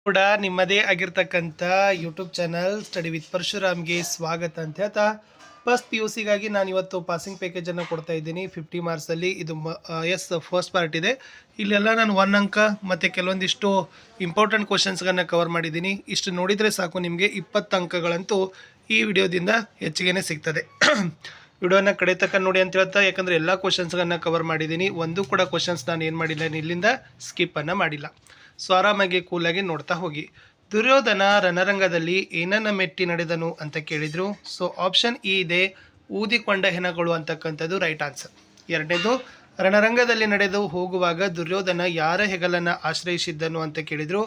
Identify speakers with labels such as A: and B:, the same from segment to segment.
A: ಕೂಡ ನಿಮ್ಮದೇ ಆಗಿರ್ತಕ್ಕಂಥ ಯೂಟ್ಯೂಬ್ ಚಾನಲ್ ಸ್ಟಡಿ ವಿತ್ ಪರಶುರಾಮ್ಗೆ ಸ್ವಾಗತ ಅಂತ ಹೇಳ್ತಾ ಫಸ್ಟ್ ಪಿ ಯು ಸಿಗಾಗಿ ನಾನು ಇವತ್ತು ಪಾಸಿಂಗ್ ಪ್ಯಾಕೇಜನ್ನು ಕೊಡ್ತಾ ಇದ್ದೀನಿ 50 ಮಾರ್ಕ್ಸಲ್ಲಿ. ಇದು ಫಸ್ಟ್ ಪಾರ್ಟ್ ಇದೆ. ಇಲ್ಲೆಲ್ಲ ನಾನು 1 ಅಂಕ ಮತ್ತು ಕೆಲವೊಂದಿಷ್ಟು ಇಂಪಾರ್ಟೆಂಟ್ ಕ್ವಶನ್ಸ್ಗಳನ್ನ ಕವರ್ ಮಾಡಿದ್ದೀನಿ. ಇಷ್ಟು ನೋಡಿದರೆ ಸಾಕು, ನಿಮಗೆ 20 ಅಂಕಗಳಂತೂ ಈ ವಿಡಿಯೋದಿಂದ ಹೆಚ್ಚಿಗೆ ಸಿಗ್ತದೆ. ವಿಡಿಯೋನ ಕಡೆ ತಕ್ಕ ನೋಡಿ ಅಂತ ಹೇಳ್ತಾ, ಯಾಕಂದರೆ ಎಲ್ಲ ಕ್ವಶನ್ಸ್ಗಳನ್ನ ಕವರ್ ಮಾಡಿದ್ದೀನಿ. ಒಂದು ಕೂಡ ಕ್ವಶನ್ಸ್ ನಾನು ಏನು ಮಾಡಿಲ್ಲ, ಇಲ್ಲಿಂದ ಸ್ಕಿಪ್ಪನ್ನು ಮಾಡಿಲ್ಲ. ಸೊ ಆರಾಮಾಗಿ ಕೂಲಾಗಿ ನೋಡ್ತಾ ಹೋಗಿ. ದುರ್ಯೋಧನ ರಣರಂಗದಲ್ಲಿ ಏನನ್ನ ಮೆಟ್ಟಿ ನಡೆದನು ಅಂತ ಕೇಳಿದರು. ಸೊ ಆಪ್ಷನ್ ಇ ಇದೆ, ಊದಿಕೊಂಡ ಹೆಣಗಳು ಅಂತಕ್ಕಂಥದ್ದು ರೈಟ್ ಆನ್ಸರ್. ಎರಡನೇದು, ರಣರಂಗದಲ್ಲಿ ನಡೆದು ಹೋಗುವಾಗ ದುರ್ಯೋಧನ ಯಾರ ಹೆಗಲನ್ನು ಆಶ್ರಯಿಸಿದ್ದನು ಅಂತ ಕೇಳಿದರು.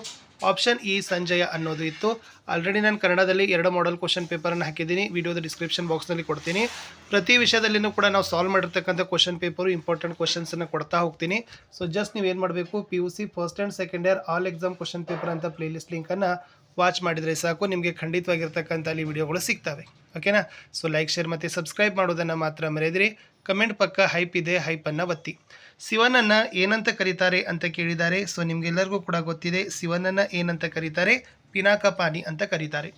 A: ಆಪ್ಷನ್ ಇ ಸಂಜಯ ಅನ್ನೋದು ಇತ್ತು. ಆಲ್ರೆಡಿ ನಾನು ಕನ್ನಡದಲ್ಲಿ 2 ಮಾಡೆಲ್ ಕ್ವಶನ್ ಪೇಪರನ್ನು ಹಾಕಿದ್ದೀನಿ. ವಿಡಿಯೋದ ಡಿಸ್ಕ್ರಿಪ್ಷನ್ ಬಾಕ್ಸ್ನಲ್ಲಿ ಕೊಡ್ತೀನಿ. ಪ್ರತಿ ವಿಷಯದಲ್ಲಿನೂ ಕೂಡ ನಾವು ಸಾಲ್ವ್ ಮಾಡಿರ್ತಕ್ಕಂಥ ಕ್ವಶನ್ ಪೇಪರು, ಇಂಪಾರ್ಟೆಂಟ್ ಕ್ವಶನ್ಸನ್ನು ಕೊಡ್ತಾ ಹೋಗ್ತೀನಿ. ಸೊ ಜಸ್ಟ್ ನೀವು ಏನು ಮಾಡಬೇಕು, P U C first and second year all exam question paper ಅಂತ ಪ್ಲೇಲಿಸ್ಟ್ ಲಿಂಕನ್ನು ವಾಚ್ ಮಾಡಿದರೆ ಸಾಕು, ನಿಮಗೆ ಖಂಡಿತವಾಗಿರ್ತಕ್ಕಂಥ ಅಲ್ಲಿ ವಿಡಿಯೋಗಳು ಸಿಗ್ತವೆ. ಓಕೆನಾ? ಸೊ ಲೈಕ್, ಶೇರ್ ಮತ್ತು ಸಬ್ಸ್ಕ್ರೈಬ್ ಮಾಡೋದನ್ನು ಮಾತ್ರ ಮರೆಯದಿರಿ. ಕಮೆಂಟ್ ಪಕ್ಕ ಹೈಪ್ ಇದೆ, ಹೈಪನ್ನು ಒತ್ತಿ. ಶಿವನನ್ನು ಏನಂತ ಕರೀತಾರೆ ಅಂತ ಕೇಳಿದ್ದಾರೆ. ಸೊ ನಿಮಗೆಲ್ಲರಿಗೂ ಕೂಡ ಗೊತ್ತಿದೆ, ಶಿವನನ್ನು ಏನಂತ ಕರೀತಾರೆ, ಪಿನಾಕಪಾನಿ ಅಂತ ಕರೀತಾರೆ.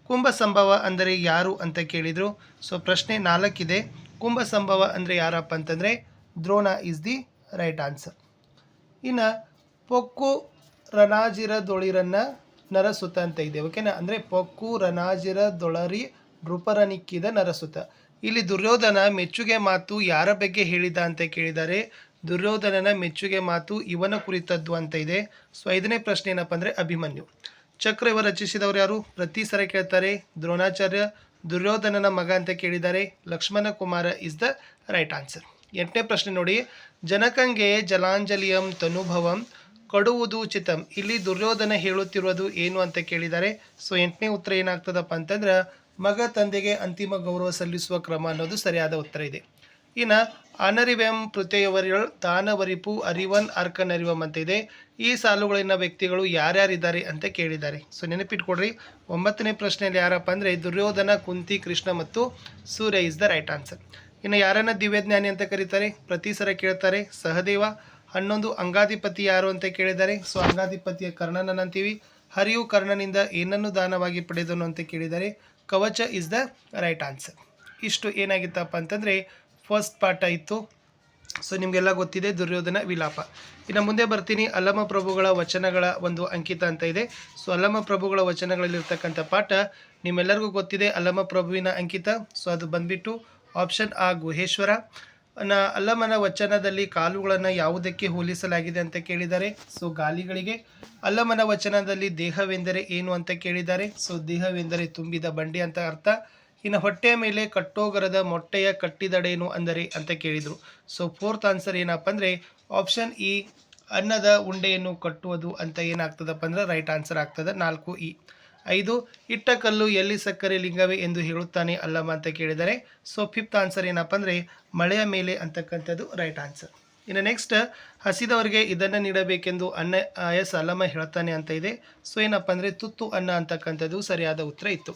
A: ಕುಂಭ ಸಂಭವ ಅಂದರೆ ಯಾರು ಅಂತ ಕೇಳಿದರು. ಸೊ ಪ್ರಶ್ನೆ 4 ಇದೆ. ಕುಂಭ ಸಂಭವ ಅಂದರೆ ಯಾರಪ್ಪ ಅಂತಂದರೆ Drona is the right answer. ಇನ್ನು ಪೊಕ್ಕು ರನಾಜಿರ ದೊಳಿರನ್ನ ನರಸುತ ಅಂತ ಇದೆ. ಓಕೆನಾ? ಅಂದರೆ ಪೊಕ್ಕು ರನಾಜಿರ ದೊಳರಿ ನೃಪರನಿಕ್ಕಿದ ನರಸುತ. ಇಲ್ಲಿ ದುರ್ಯೋಧನ ಮೆಚ್ಚುಗೆ ಮಾತು ಯಾರ ಬಗ್ಗೆ ಹೇಳಿದ ಅಂತ ಕೇಳಿದ್ದಾರೆ. ದುರ್ಯೋಧನನ ಮೆಚ್ಚುಗೆ ಮಾತು ಇವನ ಕುರಿತದ್ದು ಅಂತ ಇದೆ. ಸೊ 5ನೇ ಪ್ರಶ್ನೆ ಏನಪ್ಪ ಅಂದರೆ ಅಭಿಮನ್ಯು. ಚಕ್ರ ಇವ ರಚಿಸಿದವರು ಯಾರು? ಪ್ರತಿ ಸರ ಕೇಳ್ತಾರೆ. ದ್ರೋಣಾಚಾರ್ಯ. ದುರ್ಯೋಧನನ ಮಗ ಅಂತ ಕೇಳಿದ್ದಾರೆ. Lakshmana Kumara is the right answer. 8ನೇ ಪ್ರಶ್ನೆ ನೋಡಿ, ಜನಕಂಗೆ ಜಲಾಂಜಲಿಯಂ ತನುಭವಂ ಕೊಡುವುದು ಚಿತಂ. ಇಲ್ಲಿ ದುರ್ಯೋಧನ ಹೇಳುತ್ತಿರುವುದು ಏನು ಅಂತ ಕೇಳಿದ್ದಾರೆ. ಸೊ 8ನೇ ಉತ್ತರ ಏನಾಗ್ತದಪ್ಪ ಅಂತಂದ್ರೆ ಮಗ ತಂದೆಗೆ ಅಂತಿಮ ಗೌರವ ಸಲ್ಲಿಸುವ ಕ್ರಮ ಅನ್ನೋದು ಸರಿಯಾದ ಉತ್ತರ ಇದೆ. ಇನ್ನು ಅನರಿವೆಂ ಪೃಥೆಯವರಿಯಳ್ ದಾನವರಿಪು ಅರಿವನ್ ಅರ್ಕನರಿವಂ ಅಂತ ಇದೆ. ಈ ಸಾಲುಗಳಿನ ವ್ಯಕ್ತಿಗಳು ಯಾರ್ಯಾರಿದ್ದಾರೆ ಅಂತ ಕೇಳಿದ್ದಾರೆ. ಸೊ ನೆನಪಿಟ್ಕೊಡ್ರಿ, 9ನೇ ಪ್ರಶ್ನೆಯಲ್ಲಿ ಯಾರಪ್ಪ ಅಂದರೆ ದುರ್ಯೋಧನ, ಕುಂತಿ, ಕೃಷ್ಣ ಮತ್ತು ಸೂರ್ಯ ಇಸ್ ದ ರೈಟ್ ಆನ್ಸರ್. ಇನ್ನು ಯಾರನ್ನ ದಿವ್ಯಜ್ಞಾನಿ ಅಂತ ಕರೀತಾರೆ? ಪ್ರತಿ ಸರ ಕೇಳ್ತಾರೆ. ಸಹದೇವ. 11 ಅಂಗಾಧಿಪತಿ ಯಾರು ಅಂತ ಕೇಳಿದ್ದಾರೆ. ಸೊ ಅಂಗಾಧಿಪತಿಯ ಕರ್ಣನ ಅಂತೀವಿ. ಹರಿಯು ಕರ್ಣನಿಂದ ಏನನ್ನು ದಾನವಾಗಿ ಪಡೆದನು ಅಂತ ಕೇಳಿದ್ದಾರೆ. ಕವಚ ಇಸ್ ದ ರೈಟ್ ಆನ್ಸರ್. ಇಷ್ಟು ಏನಾಗಿತ್ತಪ್ಪ ಅಂತಂದರೆ ಫಸ್ಟ್ ಪಾಠ ಇತ್ತು. ಸೊ ನಿಮಗೆಲ್ಲ ಗೊತ್ತಿದೆ ದುರ್ಯೋಧನ ವಿಲಾಪ. ಇನ್ನು ಮುಂದೆ ಬರ್ತೀನಿ. ಅಲ್ಲಮ ಪ್ರಭುಗಳ ವಚನಗಳ ಒಂದು ಅಂಕಿತ ಅಂತ ಇದೆ. ಸೊ ಅಲ್ಲಮ ಪ್ರಭುಗಳ ವಚನಗಳಲ್ಲಿರ್ತಕ್ಕಂಥ ಪಾಠ ನಿಮ್ಮೆಲ್ಲರಿಗೂ ಗೊತ್ತಿದೆ. ಅಲ್ಲಮ ಪ್ರಭುವಿನ ಅಂಕಿತ. ಸೊ ಅದು ಬಂದ್ಬಿಟ್ಟು ಆಪ್ಷನ್ ಆ ಗುಹೇಶ್ವರ. ಅಲ್ಲಮನ ವಚನದಲ್ಲಿ ಕಾಲುಗಳನ್ನು ಯಾವುದಕ್ಕೆ ಹೋಲಿಸಲಾಗಿದೆ ಅಂತ ಕೇಳಿದ್ದಾರೆ. ಸೊ ಗಾಲಿಗಳಿಗೆ. ಅಲ್ಲಮನ ವಚನದಲ್ಲಿ ದೇಹವೆಂದರೆ ಏನು ಅಂತ ಕೇಳಿದ್ದಾರೆ. ಸೊ ದೇಹವೆಂದರೆ ತುಂಬಿದ ಬಂಡೆ ಅಂತ ಅರ್ಥ. ಇನ್ನು ಹೊಟ್ಟೆಯ ಮೇಲೆ ಕಟ್ಟೋಗರದ ಮೊಟ್ಟೆಯ ಕಟ್ಟಿದಡೇನು ಅಂದರೆ ಅಂತ ಕೇಳಿದರು. ಸೊ 4th ಆನ್ಸರ್ ಏನಪ್ಪ ಅಂದರೆ ಆಪ್ಷನ್ ಇ ಅನ್ನದ ಉಂಡೆಯನ್ನು ಕಟ್ಟುವುದು ಅಂತ ಏನಾಗ್ತದಪ್ಪ ಅಂದರೆ ರೈಟ್ ಆನ್ಸರ್ ಆಗ್ತದೆ. 4E. 5 ಇಟ್ಟ ಕಲ್ಲು ಎಲ್ಲಿ ಸಕ್ಕರೆ ಲಿಂಗವೇ ಎಂದು ಹೇಳುತ್ತಾನೆ ಅಲ್ಲಮ್ಮ ಅಂತ ಕೇಳಿದರೆ. ಸೊ 5th ಆನ್ಸರ್ ಏನಪ್ಪ ಅಂದರೆ ಮಳೆಯ ಮೇಲೆ ಅಂತಕ್ಕಂಥದ್ದು ರೈಟ್ ಆನ್ಸರ್. ಇನ್ನು ನೆಕ್ಸ್ಟ್, ಹಸಿದವರಿಗೆ ಇದನ್ನು ನೀಡಬೇಕೆಂದು ಅಲ್ಲಮ್ಮ ಹೇಳ್ತಾನೆ ಅಂತ ಇದೆ. ಸೊ ಏನಪ್ಪ ಅಂದರೆ ತುತ್ತು ಅನ್ನ ಅಂತಕ್ಕಂಥದ್ದು ಸರಿಯಾದ ಉತ್ತರ ಇತ್ತು.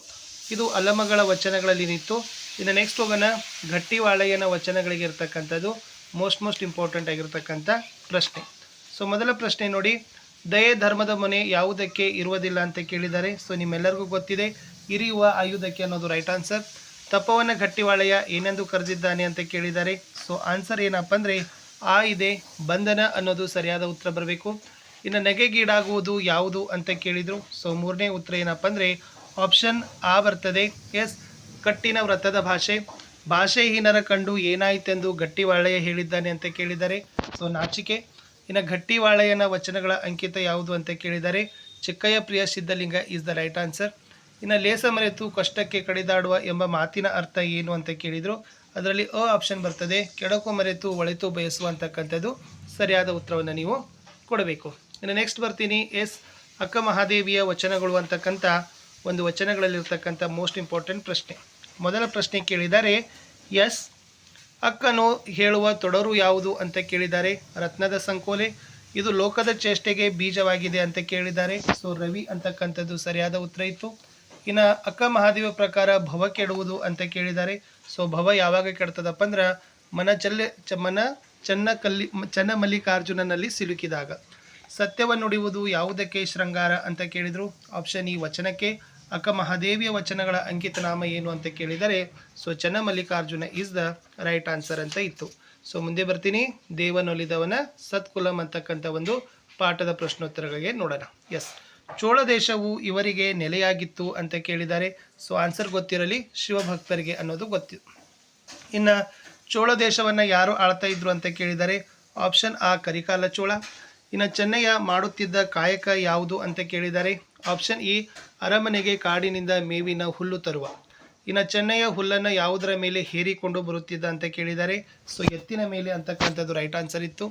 A: ಇದು ಅಲ್ಲಮಗಳ ವಚನಗಳಲ್ಲಿ ನಿಂತು. ಇನ್ನು ನೆಕ್ಸ್ಟ್ ಹೋಗೋಣ, ಗಟ್ಟಿವಾಳೆಯನ ವಚನಗಳಿಗೆ ಇರ್ತಕ್ಕಂಥದ್ದು ಮೋಸ್ಟ್ ಇಂಪಾರ್ಟೆಂಟ್ ಆಗಿರ್ತಕ್ಕಂಥ ಪ್ರಶ್ನೆ. ಸೊ ಮೊದಲ ಪ್ರಶ್ನೆ ನೋಡಿ, ದಯೆ ಧರ್ಮದ ಮೊನೆ ಯಾವುದಕ್ಕೆ ಇರುವುದಿಲ್ಲ ಅಂತ ಕೇಳಿದ್ದಾರೆ. ಸೊ ನಿಮ್ಮೆಲ್ಲರಿಗೂ ಗೊತ್ತಿದೆ, ಇರಿಯುವ ಆಯುಧಕ್ಕೆ ಅನ್ನೋದು ರೈಟ್ ಆನ್ಸರ್. ತಪವನ್ನು ಗಟ್ಟಿವಾಳೆಯ ಏನೆಂದು ಕರೆದಿದ್ದಾನೆ ಅಂತ ಕೇಳಿದ್ದಾರೆ. ಸೊ ಆನ್ಸರ್ ಏನಪ್ಪ ಅಂದರೆ ಆ ಇದೆ, ಬಂಧನ ಅನ್ನೋದು ಸರಿಯಾದ ಉತ್ತರ ಬರಬೇಕು. ಇನ್ನು ನೆಗೆಗೀಡಾಗುವುದು ಯಾವುದು ಅಂತ ಕೇಳಿದರು. ಸೊ 3ನೇ ಉತ್ತರ ಏನಪ್ಪ ಅಂದರೆ ಆಪ್ಷನ್ ಆ ಬರ್ತದೆ. ಎಸ್, ಕಟ್ಟಿನ ವ್ರತದ ಭಾಷೆ. ಭಾಷೆಹೀನರ ಕಂಡು ಏನಾಯಿತೆಂದು ಗಟ್ಟಿವಾಳೆಯ ಹೇಳಿದ್ದಾನೆ ಅಂತ ಕೇಳಿದ್ದಾರೆ. ಸೊ ನಾಚಿಕೆ. ಇನ್ನು ಗಟ್ಟಿವಾಳೆಯನ ವಚನಗಳ ಅಂಕಿತ ಯಾವುದು ಅಂತ ಕೇಳಿದ್ದಾರೆ. Chikkayya Priya Siddhalinga is the right answer. ಇನ್ನು ಲೇಸ ಮರೆತು ಕಷ್ಟಕ್ಕೆ ಕಡಿದಾಡುವ ಎಂಬ ಮಾತಿನ ಅರ್ಥ ಏನು ಅಂತ ಕೇಳಿದರು. ಅದರಲ್ಲಿ ಆಪ್ಷನ್ ಬರ್ತದೆ. ಕೆಡಕು ಮರೆತು ಒಳಿತು ಬಯಸುವ ಅಂತಕ್ಕಂಥದ್ದು ಸರಿಯಾದ ಉತ್ತರವನ್ನು ನೀವು ಕೊಡಬೇಕು. ಇನ್ನು ನೆಕ್ಸ್ಟ್ ಬರ್ತೀನಿ. ಎಸ್, ಅಕ್ಕ ಮಹಾದೇವಿಯ ವಚನಗಳು ಅಂತಕ್ಕಂಥ ಒಂದು ವಚನಗಳಲ್ಲಿರ್ತಕ್ಕಂಥ ಮೋಸ್ಟ್ ಇಂಪಾರ್ಟೆಂಟ್ ಪ್ರಶ್ನೆ. ಮೊದಲ ಪ್ರಶ್ನೆ ಕೇಳಿದ್ದಾರೆ, ಎಸ್, ಅಕ್ಕನು ಹೇಳುವ ತೊಡರು ಯಾವುದು ಅಂತ ಕೇಳಿದ್ದಾರೆ. ರತ್ನದ ಸಂಕೋಲೆ. ಇದು ಲೋಕದ ಚೇಷ್ಟೆಗೆ ಬೀಜವಾಗಿದೆ ಅಂತ ಕೇಳಿದ್ದಾರೆ. ಸೊ ರವಿ ಅಂತಕ್ಕಂಥದ್ದು ಸರಿಯಾದ ಉತ್ತರ ಇತ್ತು. ಇನ್ನು ಅಕ್ಕ ಮಹಾದೇವ ಪ್ರಕಾರ ಭವ ಕೆಡುವುದು ಅಂತ ಕೇಳಿದ್ದಾರೆ. ಸೊ ಭವ ಯಾವಾಗ ಕೆಡ್ತದಪ್ಪ ಅಂದ್ರೆ ಚನ್ನಮಲ್ಲಿಕಾರ್ಜುನನಲ್ಲಿ ಸಿಲುಕಿದಾಗ. ಸತ್ಯವನ್ನು ನುಡಿಯುವುದು ಯಾವುದಕ್ಕೆ ಶೃಂಗಾರ ಅಂತ ಕೇಳಿದರು. ಆಪ್ಷನ್ ಇ ವಚನಕ್ಕೆ. ಅಕ್ಕ ಮಹಾದೇವಿಯ ವಚನಗಳ ಅಂಕಿತ ನಾಮ ಏನು ಅಂತ ಕೇಳಿದರೆ so Channamallikarjuna is the right answer ಅಂತ ಇತ್ತು. ಸೊ ಮುಂದೆ ಬರ್ತೀನಿ. ದೇವನೊಲಿದವನ ಸತ್ಕುಲಂ ಅಂತಕ್ಕಂಥ ಒಂದು ಪಾಠದ ಪ್ರಶ್ನೋತ್ತರಗಳಿಗೆ ನೋಡೋಣ. ಎಸ್, ಚೋಳ ದೇಶವು ಇವರಿಗೆ ನೆಲೆಯಾಗಿತ್ತು ಅಂತ ಕೇಳಿದ್ದಾರೆ. ಸೊ ಆನ್ಸರ್ ಗೊತ್ತಿರಲಿ, ಶಿವಭಕ್ತರಿಗೆ ಅನ್ನೋದು ಗೊತ್ತಿತ್ತು. ಇನ್ನು ಚೋಳ ದೇಶವನ್ನು ಯಾರು ಆಳ್ತಾ ಇದ್ರು ಅಂತ ಕೇಳಿದ್ದಾರೆ. ಆಪ್ಷನ್ ಆ ಕರಿಕಾಲ ಚೋಳ. ಇನ್ನು ಚೆನ್ನಯ್ಯ ಮಾಡುತ್ತಿದ್ದ ಕಾಯಕ ಯಾವುದು ಅಂತ ಕೇಳಿದ್ದಾರೆ. ಆಪ್ಷನ್ ಇ ಅರಮನೆಗೆ ಕಾಡಿನಿಂದ ಮೇವಿನ ಹುಲ್ಲು ತರುವ. ಇನ್ನು ಚೆನ್ನಯ್ಯ ಹುಲ್ಲನ್ನು ಯಾವುದರ ಮೇಲೆ ಹೇರಿಕೊಂಡು ಬರುತ್ತಿದ್ದ ಅಂತ ಕೇಳಿದ್ದಾರೆ. ಸೊ ಎತ್ತಿನ ಮೇಲೆ ಅಂತಕ್ಕಂಥದ್ದು ರೈಟ್ ಆನ್ಸರ್ ಇತ್ತು.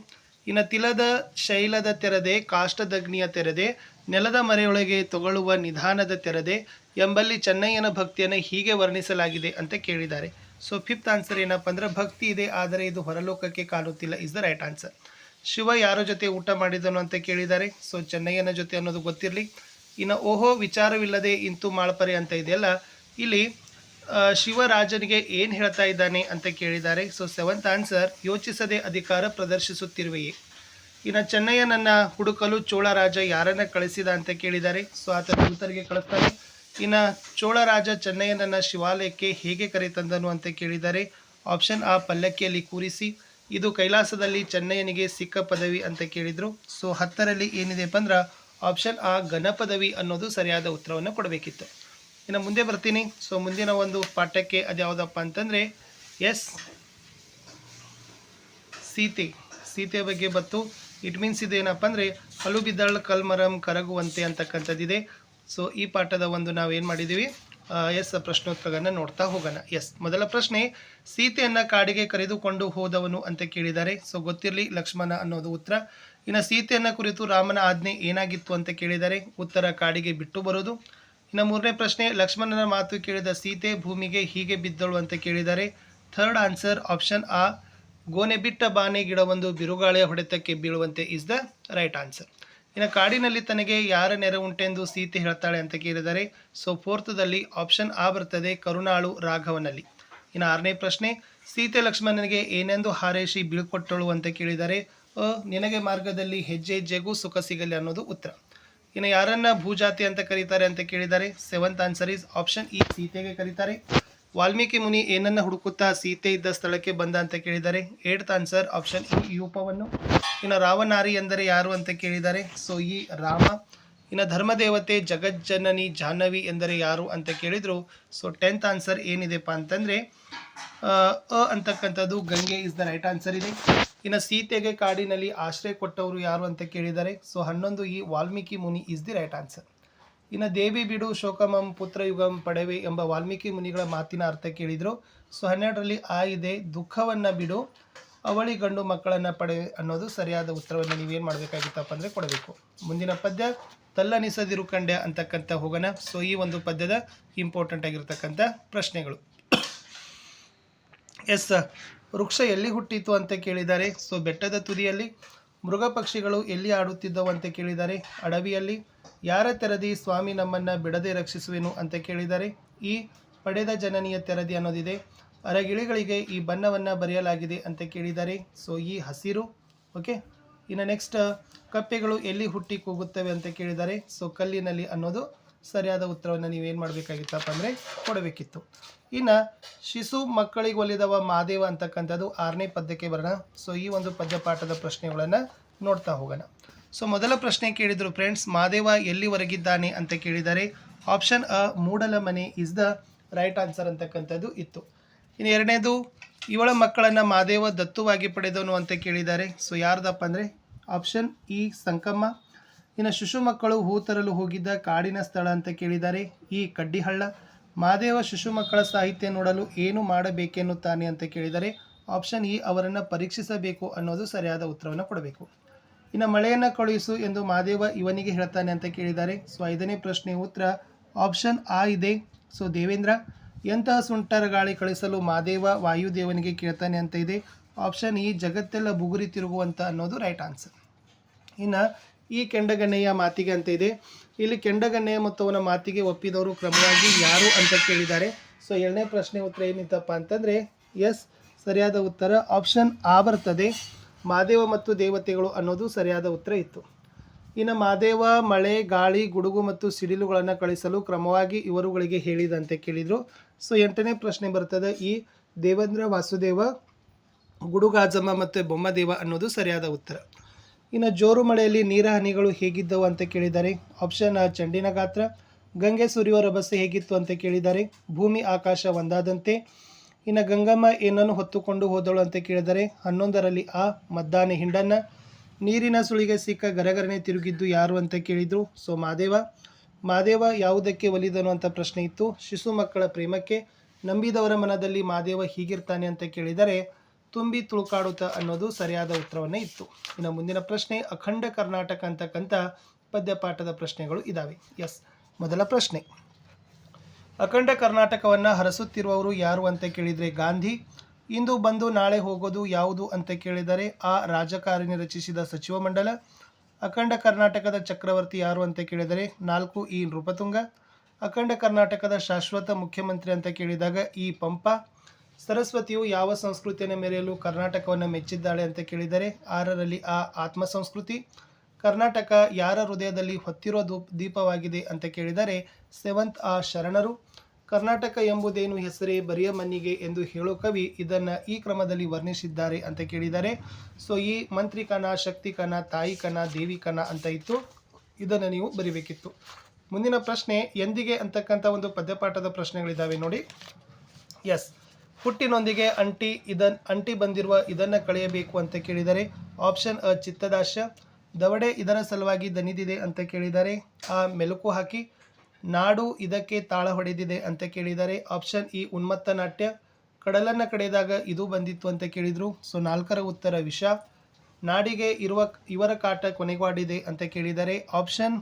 A: ಇನ್ನು ತಿಲದ ಶೈಲದ ತೆರದೆ, ಕಾಷ್ಟದಗ್ನಿಯ ತೆರದೆ, ನೆಲದ ಮರೆಯೊಳಗೆ ತೊಗೊಳ್ಳುವ ನಿಧಾನದ ತೆರದೆ ಎಂಬಲ್ಲಿ ಚೆನ್ನಯ್ಯನ ಭಕ್ತಿಯನ್ನು ಹೀಗೆ ವರ್ಣಿಸಲಾಗಿದೆ ಅಂತ ಕೇಳಿದ್ದಾರೆ. ಸೊ ಫಿಫ್ತ್ ಆನ್ಸರ್ ಏನಪ್ಪ ಅಂದ್ರೆ ಭಕ್ತಿ ಇದೆ ಆದರೆ ಇದು ಹೊರಲೋಕಕ್ಕೆ ಕಾಣುತ್ತಿಲ್ಲ is the right answer. Shiva ಯಾರ ಜೊತೆ ಊಟ ಮಾಡಿದನು ಅಂತ ಕೇಳಿದ್ದಾರೆ. ಸೊ ಚೆನ್ನಯ್ಯನ ಜೊತೆ ಅನ್ನೋದು ಗೊತ್ತಿರಲಿ. ಇನ್ನು ಓಹೋ ವಿಚಾರವಿಲ್ಲದೆ ಇಂತು ಮಾಳ್ಪರೆ ಅಂತ ಇದೆಯಲ್ಲ, ಇಲ್ಲಿ ಶಿವರಾಜನಿಗೆ ಏನು ಹೇಳ್ತಾ ಇದ್ದಾನೆ ಅಂತ ಕೇಳಿದ್ದಾರೆ. ಸೊ ಸೆವೆಂತ್ ಆನ್ಸರ್ ಯೋಚಿಸದೆ ಅಧಿಕಾರ ಪ್ರದರ್ಶಿಸುತ್ತಿರುವೆಯೇ. ಇನ್ನು ಚೆನ್ನಯ್ಯನನ್ನು ಹುಡುಕಲು ಚೋಳರಾಜ ಯಾರನ್ನು ಕಳಿಸಿದ ಅಂತ ಕೇಳಿದ್ದಾರೆ. ಸೊ ಆತ ದೂತರಿಗೆ ಕಳಿಸ್ತಾನೆ. ಇನ್ನು ಚೋಳರಾಜ ಚೆನ್ನಯ್ಯನನ್ನು ಶಿವಾಲಯಕ್ಕೆ ಹೇಗೆ ಕರೆತಂದನು ಅಂತ ಕೇಳಿದ್ದಾರೆ. ಆಪ್ಷನ್ ಆ ಪಲ್ಲಕ್ಕಿಯಲ್ಲಿ ಕೂರಿಸಿ. ಇದು ಕೈಲಾಸದಲ್ಲಿ ಚೆನ್ನಯ್ಯನಿಗೆ ಸಿಕ್ಕ ಪದವಿ ಅಂತ ಕೇಳಿದರು. ಸೊ 10ರಲ್ಲಿ ಏನಿದೆಪ್ಪ ಅಂದ್ರೆ ಆಪ್ಷನ್ ಆ ಘನಪದವಿ ಅನ್ನೋದು ಸರಿಯಾದ ಉತ್ತರವನ್ನು ಕೊಡಬೇಕಿತ್ತು. ಇನ್ನು ಮುಂದೆ ಬರ್ತೀನಿ. ಸೊ ಮುಂದಿನ ಒಂದು ಪಾಠಕ್ಕೆ ಅದು ಯಾವುದಪ್ಪ ಅಂತಂದರೆ ಎಸ್ ಸೀತೆ ಬಗ್ಗೆ ಬತ್ತು. ಇಟ್ ಮೀನ್ಸ್ ಇದೇನಪ್ಪ ಅಂದರೆ ಹಲು ಬಿದ್ದಳ ಕಲ್ಮರಂ ಕರಗುವಂತೆ ಅಂತಕ್ಕಂಥದ್ದಿದೆ. ಸೊ ಈ ಪಾಠದ ಒಂದು ನಾವೇನು ಮಾಡಿದ್ದೀವಿ ಎಸ್ ಪ್ರಶ್ನೋತ್ತರಗಳನ್ನು ನೋಡ್ತಾ ಹೋಗೋಣ. ಎಸ್, ಮೊದಲ ಪ್ರಶ್ನೆ, ಸೀತೆಯನ್ನು ಕಾಡಿಗೆ ಕರೆದುಕೊಂಡು ಹೋದವನು ಅಂತ ಕೇಳಿದ್ದಾರೆ. ಸೊ ಗೊತ್ತಿರಲಿ, ಲಕ್ಷ್ಮಣ ಅನ್ನೋದು ಉತ್ತರ. ಇನ್ನು ಸೀತೆಯನ್ನು ಕುರಿತು ರಾಮನ ಆಜ್ಞೆ ಏನಾಗಿತ್ತು ಅಂತ ಕೇಳಿದ್ದಾರೆ. ಉತ್ತರ ಕಾಡಿಗೆ ಬಿಟ್ಟು ಬರೋದು. ಇನ್ನು ಮೂರನೇ ಪ್ರಶ್ನೆ, ಲಕ್ಷ್ಮಣನ ಮಾತು ಕೇಳಿದ ಸೀತೆ ಭೂಮಿಗೆ ಹೀಗೆ ಬಿದ್ದಳು ಅಂತ ಕೇಳಿದ್ದಾರೆ. ಥರ್ಡ್ ಆನ್ಸರ್ ಆಪ್ಷನ್ ಆ ಗೋನೆ ಬಿಟ್ಟ ಬಾನೆ ಗಿಡವೊಂದು ಬಿರುಗಾಳಿಯ ಹೊಡೆತಕ್ಕೆ ಬೀಳುವಂತೆ ಇಸ್ ದ ರೈಟ್ ಆನ್ಸರ್. ಇನ್ನು ಕಾಡಿನಲ್ಲಿ ತನಗೆ ಯಾರ ನೆರೆ ಉಂಟೆಂದು ಸೀತೆ ಹೇಳ್ತಾಳೆ ಅಂತ ಕೇಳಿದ್ದಾರೆ. ಸೊ ಫೋರ್ತದಲ್ಲಿ ಆಪ್ಷನ್ ಆ ಬರ್ತದೆ ಕರುಣಾಳು ರಾಘವನಲ್ಲಿ. ಇನ್ನು ಆರನೇ ಪ್ರಶ್ನೆ, ಸೀತೆ ಲಕ್ಷ್ಮಣನಿಗೆ ಏನೆಂದು ಹಾರೈಸಿ ಬೀಳ್ಕೊಟ್ಟಳು ಅಂತ ಕೇಳಿದ್ದಾರೆ. ನಿನಗೆ ಮಾರ್ಗದಲ್ಲಿ ಹೆಜ್ಜೆ ಹೆಜ್ಜೆಗೂ ಸುಖ ಸಿಗಲಿ ಅನ್ನೋದು ಉತ್ತರ. ಇನ್ನು ಯಾರನ್ನ ಭೂಜಾತಿ ಅಂತ ಕರೀತಾರೆ ಅಂತ ಕೇಳಿದ್ದಾರೆ. Seventh answer is option E ಸೀತೆಗೆ ಕರೀತಾರೆ. ವಾಲ್ಮೀಕಿ ಮುನಿ ಏನನ್ನ ಹುಡುಕುತ್ತಾ ಸೀತೆ ಇದ್ದ ಸ್ಥಳಕ್ಕೆ ಬಂದ ಅಂತ ಕೇಳಿದ್ದಾರೆ. ಏಟ್ತ್ ಆನ್ಸರ್ ಆಪ್ಷನ್ ಇ ಯೂಪವನ್ನು. ಇನ್ನು ರಾವನಾರಿ ಎಂದರೆ ಯಾರು ಅಂತ ಕೇಳಿದ್ದಾರೆ. ಸೊ ಈ ರಾಮ. ಇನ್ನು ಧರ್ಮದೇವತೆ ಜಗಜ್ಜನನಿ ಜಾಹ್ನವಿ ಎಂದರೆ ಯಾರು ಅಂತ ಕೇಳಿದರು. ಸೊ 10th ಆನ್ಸರ್ ಏನಿದೆಪ್ಪ ಅಂತಂದರೆ ಅಂತಕ್ಕಂಥದ್ದು ಗಂಗೆ ಇಸ್ ದ ರೈಟ್ ಆನ್ಸರ್ ಇದೆ. ಇನ್ನು ಸೀತೆಗೆ ಕಾಡಿನಲ್ಲಿ ಆಶ್ರಯ ಕೊಟ್ಟವರು ಯಾರು ಅಂತ ಕೇಳಿದ್ದಾರೆ. ಸೊ 11 ಈ ವಾಲ್ಮೀಕಿ ಮುನಿ ಇಸ್ ದಿ ರೈಟ್ ಆನ್ಸರ್. ಇನ್ನು ದೇವಿ ಬಿಡು ಶೋಕಮಂ ಪುತ್ರಯುಗಂ ಪಡೆವೆ ಎಂಬ ವಾಲ್ಮೀಕಿ ಮುನಿಗಳ ಮಾತಿನ ಅರ್ಥ ಕೇಳಿದರು. ಸೊ 12ರಲ್ಲಿ ಆ ಇದೆ ದುಃಖವನ್ನು ಬಿಡು ಅವಳಿ ಗಂಡು ಮಕ್ಕಳನ್ನು ಪಡೆವೆ ಅನ್ನೋದು ಸರಿಯಾದ ಉತ್ತರವನ್ನು ನೀವೇನು ಮಾಡಬೇಕಾಗಿತ್ತಪ್ಪ ಅಂದರೆ ಕೊಡಬೇಕು. ಮುಂದಿನ ಪದ್ಯ ತಲ್ಲನಿಸದಿರು ಕಂಡ್ಯ ಅಂತಕ್ಕಂಥ ಹೋಗೋಣ. ಸೊ ಈ ಒಂದು ಪದ್ಯದ ಇಂಪಾರ್ಟೆಂಟ್ ಆಗಿರ್ತಕ್ಕಂಥ ಪ್ರಶ್ನೆಗಳು. ಎಸ್, ವೃಕ್ಷ ಎಲ್ಲಿ ಹುಟ್ಟಿತು ಅಂತ ಕೇಳಿದ್ದಾರೆ. ಸೊ ಬೆಟ್ಟದ ತುದಿಯಲ್ಲಿ. ಮೃಗ ಪಕ್ಷಿಗಳು ಎಲ್ಲಿ ಆಡುತ್ತಿದ್ದವು ಅಂತ ಕೇಳಿದ್ದಾರೆ. ಅಡವಿಯಲ್ಲಿ. ಯಾರ ತೆರದಿ ಸ್ವಾಮಿ ನಮ್ಮನ್ನು ಬಿಡದೆ ರಕ್ಷಿಸುವೆನು ಅಂತ ಕೇಳಿದ್ದಾರೆ. ಈ ಪಡೆದ ಜನನಿಯ ತೆರದಿ ಅನ್ನೋದಿದೆ. ಅರಗಿಳಿಗಳಿಗೆ ಈ ಬಣ್ಣವನ್ನು ಬರೆಯಲಾಗಿದೆ ಅಂತ ಕೇಳಿದ್ದಾರೆ. ಸೊ ಈ ಹಸಿರು. ಓಕೆ. ಇನ್ನು ನೆಕ್ಸ್ಟ್, ಕಪ್ಪೆಗಳು ಎಲ್ಲಿ ಹುಟ್ಟಿ ಕೂಗುತ್ತವೆ ಅಂತ ಕೇಳಿದ್ದಾರೆ. ಸೊ ಕಲ್ಲಿನಲ್ಲಿ ಅನ್ನೋದು ಸರಿಯಾದ ಉತ್ತರವನ್ನು ನೀವೇನು ಮಾಡಬೇಕಾಗಿತ್ತಪ್ಪ ಅಂದರೆ ಕೊಡಬೇಕಿತ್ತು. ಇನ್ನು ಶಿಶು ಮಕ್ಕಳಿಗೆ ಒಲಿದವ ಮಾದೇವ ಅಂತಕ್ಕಂಥದ್ದು 6ನೇ ಪದ್ಯಕ್ಕೆ ಬರೋಣ. ಸೊ ಈ ಒಂದು ಪದ್ಯ ಪಾಠದ ಪ್ರಶ್ನೆಗಳನ್ನು ನೋಡ್ತಾ ಹೋಗೋಣ. ಸೊ ಮೊದಲ ಪ್ರಶ್ನೆ ಕೇಳಿದರು ಫ್ರೆಂಡ್ಸ್, ಮಾದೇವ ಎಲ್ಲಿವರೆಗಿದ್ದಾನೆ ಅಂತ ಕೇಳಿದ್ದಾರೆ. ಆಪ್ಷನ್ ಅ ಮೂಡಲ ಮನೆ ಇಸ್ ದ ರೈಟ್ ಆನ್ಸರ್ ಅಂತಕ್ಕಂಥದ್ದು ಇತ್ತು. ಇನ್ನು ಎರಡನೇದು, ಇವಳ ಮಕ್ಕಳನ್ನು ಮಾದೇವ ದತ್ತುವಾಗಿ ಪಡೆದವನು ಅಂತ ಕೇಳಿದ್ದಾರೆ. ಸೊ ಯಾರ್ದಪ್ಪ ಅಂದರೆ ಆಪ್ಷನ್ ಇ ಸಂಕಮ್ಮ. ಇನ್ನು ಶಿಶು ಮಕ್ಕಳು ಹೂ ತರಲು ಹೋಗಿದ್ದ ಕಾಡಿನ ಸ್ಥಳ ಅಂತ ಕೇಳಿದ್ದಾರೆ. ಈ ಕಡ್ಡಿಹಳ್ಳ. ಮಾದೇವ ಶಿಶು ಮಕ್ಕಳ ಸಾಹಿತ್ಯ ನೋಡಲು ಏನು ಮಾಡಬೇಕೆನ್ನುತ್ತಾನೆ ಅಂತ ಕೇಳಿದರೆ. ಆಪ್ಷನ್ ಇ ಅವರನ್ನು ಪರೀಕ್ಷಿಸಬೇಕು ಅನ್ನೋದು ಸರಿಯಾದ ಉತ್ತರವನ್ನು ಕೊಡಬೇಕು. ಇನ್ನು ಮಳೆಯನ್ನು ಕಳುಹಿಸು ಎಂದು ಮಾದೇವ ಇವನಿಗೆ ಹೇಳ್ತಾನೆ ಅಂತ ಕೇಳಿದ್ದಾರೆ. ಸೊ 5ನೇ ಪ್ರಶ್ನೆ ಉತ್ತರ ಆಪ್ಷನ್ ಆ ಇದೆ. ಸೊ ದೇವೇಂದ್ರ. ಎಂತಹ ಸುಂಟರ ಗಾಳಿ ಕಳಿಸಲು ಮಾದೇವ ವಾಯುದೇವನಿಗೆ ಕೇಳ್ತಾನೆ ಅಂತ ಇದೆ. ಆಪ್ಷನ್ ಇ ಜಗತ್ತೆಲ್ಲ ಬುಗುರಿ ತಿರುಗುವಂತ ಅನ್ನೋದು ರೈಟ್ ಆನ್ಸರ್. ಇನ್ನು ಈ ಕೆಂಡಗಣ್ಣೆಯ ಮಾತಿಗೆ ಅಂತ ಇದೆ. ಇಲ್ಲಿ ಕೆಂಡಗಣ್ಣೆಯ ಮತ್ತು ಅವನ ಮಾತಿಗೆ ಒಪ್ಪಿದವರು ಕ್ರಮವಾಗಿ ಯಾರು ಅಂತ ಕೇಳಿದ್ದಾರೆ. ಸೊ 7ನೇ ಪ್ರಶ್ನೆ ಉತ್ತರ ಏನಿತ್ತಪ್ಪ ಅಂತಂದರೆ ಎಸ್ ಸರಿಯಾದ ಉತ್ತರ ಆಪ್ಷನ್ ಆ ಬರ್ತದೆ ಮಾದೇವ ಮತ್ತು ದೇವತೆಗಳು ಅನ್ನೋದು ಸರಿಯಾದ ಉತ್ತರ ಇತ್ತು. ಇನ್ನು ಮಾದೇವ ಮಳೆ, ಗಾಳಿ, ಗುಡುಗು ಮತ್ತು ಸಿಡಿಲುಗಳನ್ನು ಕಳಿಸಲು ಕ್ರಮವಾಗಿ ಇವರುಗಳಿಗೆ ಹೇಳಿದಂತೆ ಕೇಳಿದರು. ಸೊ 8ನೇ ಪ್ರಶ್ನೆ ಬರ್ತದೆ. ಈ ದೇವೇಂದ್ರ, ವಾಸುದೇವ, ಗುಡುಗಾಜಮ್ಮ ಮತ್ತು ಬೊಮ್ಮದೇವ ಅನ್ನೋದು ಸರಿಯಾದ ಉತ್ತರ. ಇನ್ನು ಜೋರು ಮಳೆಯಲ್ಲಿ ನೀರ ಹನಿಗಳು ಹೇಗಿದ್ದವು ಅಂತ ಕೇಳಿದ್ದಾರೆ. ಆಪ್ಷನ್ ಆ ಚೆಂಡಿನ ಗಾತ್ರ. ಗಂಗೆ ಸುರಿಯುವ ರಭಸ ಹೇಗಿತ್ತು ಅಂತ ಕೇಳಿದ್ದಾರೆ. ಭೂಮಿ ಆಕಾಶ ಒಂದಾದಂತೆ. ಇನ್ನು ಗಂಗಮ್ಮ ಏನನ್ನು ಹೊತ್ತುಕೊಂಡು ಹೋದಳು ಅಂತ ಕೇಳಿದರೆ 11ರಲ್ಲಿ ಆ ಮದ್ದಾನೆ ಹಿಂಡನ್ನ. ನೀರಿನ ಸುಳಿಗೆ ಸಿಕ್ಕ ಗರಗರನೆ ತಿರುಗಿದ್ದು ಯಾರು ಅಂತ ಕೇಳಿದರು. ಸೊ ಮಾದೇವ ಯಾವುದಕ್ಕೆ ಒಲಿದನು ಅಂತ ಪ್ರಶ್ನೆ ಇತ್ತು. ಶಿಶು ಮಕ್ಕಳ ಪ್ರೇಮಕ್ಕೆ. ನಂಬಿದವರ ಮನದಲ್ಲಿ ಮಾದೇವ ಹೀಗಿರ್ತಾನೆ ಅಂತ ಕೇಳಿದರೆ ತುಂಬಿ ತುಳುಕಾಡುತ್ತ ಅನ್ನೋದು ಸರಿಯಾದ ಉತ್ತರವನ್ನೇ ಇತ್ತು. ಇನ್ನು ಮುಂದಿನ ಪ್ರಶ್ನೆ, ಅಖಂಡ ಕರ್ನಾಟಕ ಅಂತಕ್ಕಂಥ ಪದ್ಯಪಾಠದ ಪ್ರಶ್ನೆಗಳು ಇದ್ದಾವೆ. ಮೊದಲ ಪ್ರಶ್ನೆ, ಅಖಂಡ ಕರ್ನಾಟಕವನ್ನು ಹರಸುತ್ತಿರುವವರು ಯಾರು ಅಂತ ಕೇಳಿದರೆ ಗಾಂಧಿ. ಇಂದು ಬಂದು ನಾಳೆ ಹೋಗೋದು ಯಾವುದು ಅಂತ ಕೇಳಿದರೆ ಆ ರಾಜಕಾರಣಿ ರಚಿಸಿದ ಸಚಿವ ಮಂಡಲ. ಅಖಂಡ ಕರ್ನಾಟಕದ ಚಕ್ರವರ್ತಿ ಯಾರು ಅಂತ ಕೇಳಿದರೆ 4 ಈ ನೃಪತುಂಗ. ಅಖಂಡ ಕರ್ನಾಟಕದ ಶಾಶ್ವತ ಮುಖ್ಯಮಂತ್ರಿ ಅಂತ ಕೇಳಿದಾಗ ಈ ಪಂಪ. ಸರಸ್ವತಿಯು ಯಾವ ಸಂಸ್ಕೃತಿಯನ್ನು ಮೆರೆಯಲು ಕರ್ನಾಟಕವನ್ನು ಮೆಚ್ಚಿದ್ದಾಳೆ ಅಂತ ಕೇಳಿದರೆ 6ರಲ್ಲಿ ಆ ಆತ್ಮ ಸಂಸ್ಕೃತಿ. ಕರ್ನಾಟಕ ಯಾರ ಹೃದಯದಲ್ಲಿ ಹೊತ್ತಿರೋ ದೀಪವಾಗಿದೆ ಅಂತ ಕೇಳಿದರೆ 7th ಆ ಶರಣರು. ಕರ್ನಾಟಕ ಎಂಬುದೇನು ಹೆಸರೇ ಬರಿಯ ಮಣ್ಣಿಗೆ ಎಂದು ಹೇಳೋ ಕವಿ ಇದನ್ನು ಈ ಕ್ರಮದಲ್ಲಿ ವರ್ಣಿಸಿದ್ದಾರೆ ಅಂತ ಕೇಳಿದ್ದಾರೆ. ಸೊ ಈ ಮಂತ್ರಿ ಕಣ, ಶಕ್ತಿ ಕಣ, ತಾಯಿ ಕಣ, ದೇವಿ ಕಣ ಅಂತ ಇತ್ತು. ಇದನ್ನು ನೀವು ಬರಿಬೇಕಿತ್ತು. ಮುಂದಿನ ಪ್ರಶ್ನೆ, ಎಂದಿಗೆ ಅಂತಕ್ಕಂಥ ಒಂದು ಪದ್ಯಪಾಠದ ಪ್ರಶ್ನೆಗಳಿದ್ದಾವೆ ನೋಡಿ. ಹುಟ್ಟಿನೊಂದಿಗೆ ಅಂಟಿ ಬಂದಿರುವ ಇದನ್ನು ಕಳೆಯಬೇಕು ಅಂತ ಕೇಳಿದರೆ ಆಪ್ಷನ್ ಅ ಚಿತ್ತದಾಶ. ದವಡೆ ಇದರ ಸಲುವಾಗಿ ದನಿದಿದೆ ಅಂತ ಕೇಳಿದರೆ ಆ ಮೆಲುಕು ಹಾಕಿ. ನಾಡು ಇದಕ್ಕೆ ತಾಳ ಹೊಡೆದಿದೆ ಅಂತ ಕೇಳಿದರೆ ಆಪ್ಷನ್ ಇ ಉನ್ಮತ್ತ ನಾಟ್ಯ. ಕಡಲನ್ನು ಕಡೆದಾಗ ಇದು ಬಂದಿತ್ತು ಅಂತ ಕೇಳಿದರು. ಸೊ 4ರ ಉತ್ತರ ವಿಷ. ನಾಡಿಗೆ ಇವರ ಕಾಟ ಕೊನೆಗಾಡಿದೆ ಅಂತ ಕೇಳಿದರೆ ಆಪ್ಷನ್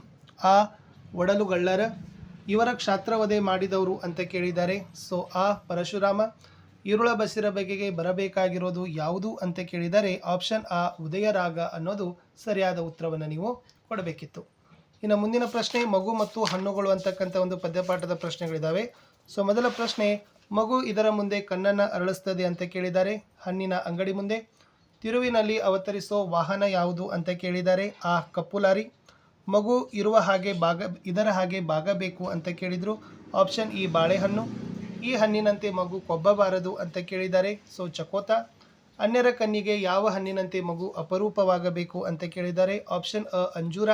A: ಆ ಒಡಲುಗಳ್ಳರ. ಇವರ ಕ್ಷಾತ್ರವಧೆ ಮಾಡಿದವರು ಅಂತ ಕೇಳಿದ್ದಾರೆ. ಸೊ ಆ ಪರಶುರಾಮ. ಇರುಳ ಬಸಿರ ಬಗೆಗೆ ಬರಬೇಕಾಗಿರೋದು ಯಾವುದು ಅಂತ ಕೇಳಿದರೆ ಆಪ್ಷನ್ ಆ ಉದಯರಾಗ ಅನ್ನೋದು ಸರಿಯಾದ ಉತ್ತರವನ್ನು ನೀವು ಕೊಡಬೇಕಿತ್ತು. ಇನ್ನು ಮುಂದಿನ ಪ್ರಶ್ನೆ, ಮಗು ಮತ್ತು ಹಣ್ಣುಗಳು ಅಂತಕ್ಕಂಥ ಒಂದು ಪದ್ಯಪಾಠದ ಪ್ರಶ್ನೆಗಳಿದ್ದಾವೆ. ಸೊ ಮೊದಲ ಪ್ರಶ್ನೆ, ಮಗು ಇದರ ಮುಂದೆ ಕಣ್ಣನ್ನು ಅರಳಿಸ್ತದೆ ಅಂತ ಕೇಳಿದ್ದಾರೆ. ಹಣ್ಣಿನ ಅಂಗಡಿ ಮುಂದೆ. ತಿರುವಿನಲ್ಲಿ ಅವತರಿಸೋ ವಾಹನ ಯಾವುದು ಅಂತ ಕೇಳಿದ್ದಾರೆ. ಆ ಕಪ್ಪು ಲಾರಿ. ಮಗು ಇದರ ಹಾಗೆ ಬಾಗಬೇಕು ಅಂತ ಕೇಳಿದರು. ಆಪ್ಷನ್ ಇ ಬಾಳೆಹಣ್ಣು. ಈ ಹಣ್ಣಿನಂತೆ ಮಗು ಕೊಬ್ಬಬಾರದು ಅಂತ ಕೇಳಿದ್ದಾರೆ. ಸೊ ಚಕೋತ. ಅನ್ಯರ ಕಣ್ಣಿಗೆ ಯಾವ ಹಣ್ಣಿನಂತೆ ಮಗು ಅಪರೂಪವಾಗಬೇಕು ಅಂತ ಕೇಳಿದ್ದಾರೆ. ಆಪ್ಷನ್ ಅ ಅಂಜೂರ.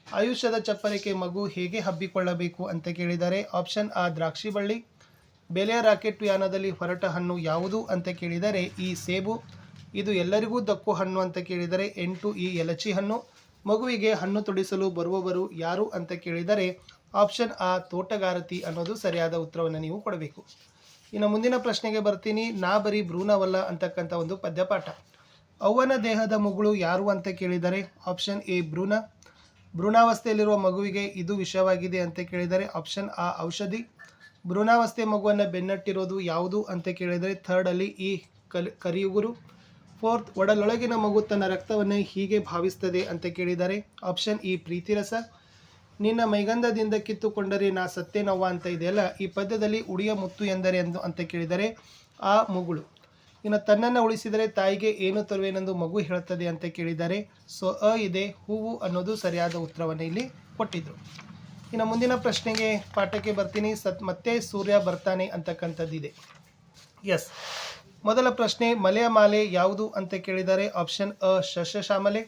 A: ಆಯುಷ್ಯದ ಚಪ್ಪರಕ್ಕೆ ಮಗು ಹೇಗೆ ಹಬ್ಬಿಕೊಳ್ಳಬೇಕು ಅಂತ ಕೇಳಿದ್ದಾರೆ. ಆಪ್ಷನ್ ಆ ದ್ರಾಕ್ಷಿ ಬಳ್ಳಿ. ಬೆಲೆಯ ರಾಕೆಟ್ ಯಾನದಲ್ಲಿ ಹೊರಟ ಹಣ್ಣು ಯಾವುದು ಅಂತ ಕೇಳಿದರೆ ಈ ಸೇಬು. ಇದು ಎಲ್ಲರಿಗೂ ದಕ್ಕು ಹಣ್ಣು ಅಂತ ಕೇಳಿದರೆ 8 ಈ ಎಲಚಿ ಹಣ್ಣು. ಮಗುವಿಗೆ ಹಣ್ಣು ತೊಡಿಸಲು ಬರುವವರು ಯಾರು ಅಂತ ಕೇಳಿದರೆ ಆಪ್ಷನ್ ಆ ತೋಟಗಾರತಿ ಅನ್ನೋದು ಸರಿಯಾದ ಉತ್ತರವನ್ನು ನೀವು ಕೊಡಬೇಕು. ಇನ್ನು ಮುಂದಿನ ಪ್ರಶ್ನೆಗೆ ಬರ್ತೀನಿ. ನಾ ಬರೀ ಭ್ರೂಣವಲ್ಲ ಅಂತಕ್ಕಂಥ ಒಂದು ಪದ್ಯಪಾಠ. ಅವ್ವನ ದೇಹದ ಮುಗುಳು ಯಾರು ಅಂತ ಕೇಳಿದರೆ ಆಪ್ಷನ್ ಎ ಭ್ರೂಣ. ಭ್ರೂಣಾವಸ್ಥೆಯಲ್ಲಿರುವ ಮಗುವಿಗೆ ಇದು ವಿಷವಾಗಿದೆ ಅಂತ ಕೇಳಿದರೆ ಆಪ್ಷನ್ ಆ ಔಷಧಿ. ಭ್ರೂಣಾವಸ್ಥೆ ಮಗುವನ್ನು ಬೆನ್ನಟ್ಟಿರೋದು ಯಾವುದು ಅಂತ ಕೇಳಿದರೆ 3ರಲ್ಲಿ ಈ ಕರಿಯುಗುರು. 4th ಒಡಲೊಳಗಿನ ಮಗು ತನ್ನ ರಕ್ತವನ್ನೇ ಹೀಗೆ ಭಾವಿಸ್ತದೆ ಅಂತ ಕೇಳಿದರೆ ಆಪ್ಷನ್ ಇ ಪ್ರೀತಿರಸ. ನಿನ್ನ ಮೈಗಂಧದಿಂದ ಕಿತ್ತುಕೊಂಡರೆ ನಾ ಸತ್ತೇನವ್ವ ಅಂತ ಇದೆಯಲ್ಲ, ಈ ಪದ್ಯದಲ್ಲಿ ಉಡಿಯ ಮುತ್ತು ಎಂದರೆ ಅಂತ ಕೇಳಿದರೆ ಆ ಮುಗುಳು. ಇನ್ನು ತನ್ನನ್ನು ಉಳಿಸಿದರೆ ತಾಯಿಗೆ ಏನು ತರುವೇನೆಂದು ಮಗು ಹೇಳುತ್ತದೆ ಅಂತ ಕೇಳಿದ್ದಾರೆ. ಸೊ ಅ ಇದೆ ಹೂವು ಅನ್ನೋದು ಸರಿಯಾದ ಉತ್ತರವನ್ನು ಇಲ್ಲಿ ಕೊಟ್ಟಿದ್ರು. ಇನ್ನು ಮುಂದಿನ ಪ್ರಶ್ನೆಗೆ ಪಾಠಕ್ಕೆ ಬರ್ತೀನಿ. ಮತ್ತೆ ಸೂರ್ಯ ಬರ್ತಾನೆ ಅಂತಕ್ಕಂಥದ್ದಿದೆ. ಮೊದಲ ಪ್ರಶ್ನೆ, ಮಲೆಯ ಮಾಲೆ ಯಾವುದು ಅಂತ ಕೇಳಿದ್ದಾರೆ. ಆಪ್ಷನ್ ಅ ಶಸ್ಯಶ್ಯಾಮಲೆ.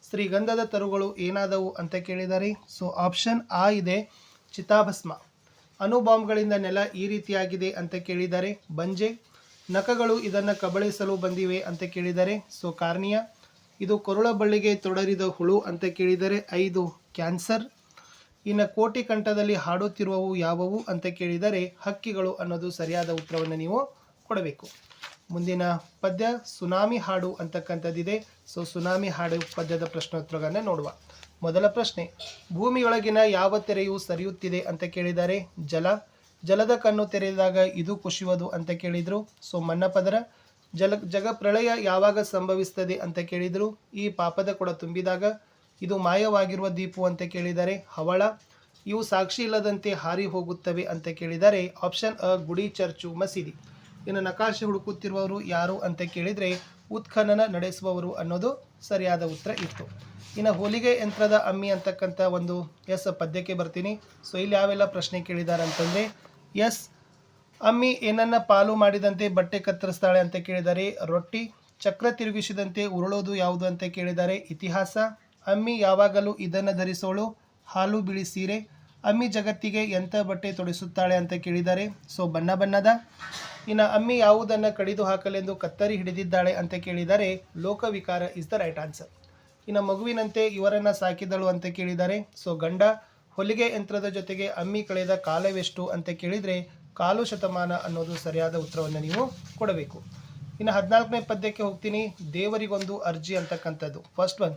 A: ಶ್ರೀಗಂಧದ ತರುಗಳು ಏನಾದವು ಅಂತ ಕೇಳಿದ್ದಾರೆ. ಸೊ ಆಪ್ಷನ್ ಆ ಇದೆ ಚಿತಾಭಸ್ಮ. ಅಣುಬಾಂಬ್ಗಳಿಂದ ನೆಲ ಈ ರೀತಿಯಾಗಿದೆ ಅಂತ ಕೇಳಿದ್ದಾರೆ. ಬಂಜೆ. ನಖಗಳು ಇದನ್ನು ಕಬಳಿಸಲು ಬಂದಿವೆ ಅಂತ ಕೇಳಿದರೆ. So cornea. ಇದು ಕೊರಳ ಬಳ್ಳಿಗೆ ತೊಡರಿದ ಹುಳು ಅಂತ ಕೇಳಿದರೆ 5 ಕ್ಯಾನ್ಸರ್. ಇನ್ನು ಕೋಟಿ ಕಂಠದಲ್ಲಿ ಹಾಡುತ್ತಿರುವವು ಯಾವುವು ಅಂತ ಕೇಳಿದರೆ ಹಕ್ಕಿಗಳು ಅನ್ನೋದು ಸರಿಯಾದ ಉತ್ತರವನ್ನು ನೀವು ಕೊಡಬೇಕು. ಮುಂದಿನ ಪದ್ಯ ಸುನಾಮಿ ಹಾಡು ಅಂತಕ್ಕಂಥದ್ದಿದೆ. ಸೊ ಸುನಾಮಿ ಹಾಡು ಪದ್ಯದ ಪ್ರಶ್ನೋತ್ತರಗಳನ್ನು ನೋಡುವ. ಮೊದಲ ಪ್ರಶ್ನೆ, ಭೂಮಿಯೊಳಗಿನ ಯಾವ ತೆರೆಯು ಸರಿಯುತ್ತಿದೆ ಅಂತ ಕೇಳಿದ್ದಾರೆ. ಜಲದ ಕಣ್ಣು ತೆರೆದಾಗ ಇದು ಕುಸಿಯುವುದು ಅಂತ ಕೇಳಿದರು. ಸೊ ಮನ್ನಪದರ. ಜಗ ಪ್ರಳಯ ಯಾವಾಗ ಸಂಭವಿಸ್ತದೆ ಅಂತ ಕೇಳಿದರು. ಈ ಪಾಪದ ಕೊಡ ತುಂಬಿದಾಗ. ಇದು ಮಾಯವಾಗಿರುವ ದೀಪು ಅಂತ ಕೇಳಿದ್ದಾರೆ. ಹವಳ. ಇವು ಸಾಕ್ಷಿ ಇಲ್ಲದಂತೆ ಹಾರಿ ಹೋಗುತ್ತವೆ ಅಂತ ಕೇಳಿದ್ದಾರೆ. ಆಪ್ಷನ್ ಅ ಗುಡಿ, ಚರ್ಚು, ಮಸೀದಿ. ಇನ್ನು ನಕಾಶೆ ಹುಡುಕುತ್ತಿರುವವರು ಯಾರು ಅಂತ ಕೇಳಿದರೆ ಉತ್ಖನನ ನಡೆಸುವವರು ಅನ್ನೋದು ಸರಿಯಾದ ಉತ್ತರ ಇತ್ತು. ಇನ್ನು ಹೊಲಿಗೆ ಯಂತ್ರದ ಅಮ್ಮಿ ಅಂತಕ್ಕಂಥ ಒಂದು ಪದ್ಯಕ್ಕೆ ಬರ್ತೀನಿ. ಸೊ ಇಲ್ಲಿ ಯಾವೆಲ್ಲ ಪ್ರಶ್ನೆ ಕೇಳಿದ್ದಾರೆ ಅಂತಂದರೆ ಅಮ್ಮಿ ಏನನ್ನ ಪಾಲು ಮಾಡಿದಂತೆ ಬಟ್ಟೆ ಕತ್ತರಿಸ್ತಾಳೆ ಅಂತ ಕೇಳಿದ್ದಾರೆ, ರೊಟ್ಟಿ. ಚಕ್ರ ತಿರುಗಿಸಿದಂತೆ ಉರುಳೋದು ಯಾವುದು ಅಂತ ಕೇಳಿದ್ದಾರೆ, ಇತಿಹಾಸ. ಅಮ್ಮಿ ಯಾವಾಗಲೂ ಇದನ್ನು ಧರಿಸೋಳು, ಹಾಲು ಬಿಳಿ ಸೀರೆ. ಅಮ್ಮಿ ಜಗತ್ತಿಗೆ ಎಂಥ ಬಟ್ಟೆ ತೊಡಿಸುತ್ತಾಳೆ ಅಂತ ಕೇಳಿದ್ದಾರೆ, ಸೊ ಬಣ್ಣ ಬಣ್ಣದ. ಇನ್ನು ಅಮ್ಮಿ ಯಾವುದನ್ನು ಕಡಿದು ಹಾಕಲೆಂದು ಕತ್ತರಿ ಹಿಡಿದಿದ್ದಾಳೆ ಅಂತ ಕೇಳಿದ್ದಾರೆ, ಲೋಕವಿಕಾರ ಇಸ್ ದ ರೈಟ್ ಆನ್ಸರ್. ಇನ್ನು ಮಗುವಿನಂತೆ ಇವರನ್ನು ಸಾಕಿದಳು ಅಂತ ಕೇಳಿದ್ದಾರೆ, ಸೊ ಗಂಡ. ಹೊಲಿಗೆ ಯಂತ್ರದ ಜೊತೆಗೆ ಅಮ್ಮಿ ಕಳೆದ ಕಾಲವೆಷ್ಟು ಅಂತ ಕೇಳಿದರೆ ಕಾಲು ಶತಮಾನ ಅನ್ನೋದು ಸರಿಯಾದ ಉತ್ತರವನ್ನು ನೀವು ಕೊಡಬೇಕು. ಇನ್ನು 14ನೇ ಪದ್ಯಕ್ಕೆ ಹೋಗ್ತೀನಿ. ದೇವರಿಗೊಂದು ಅರ್ಜಿ ಅಂತಕ್ಕಂಥದ್ದು. ಫಸ್ಟ್ ಒನ್,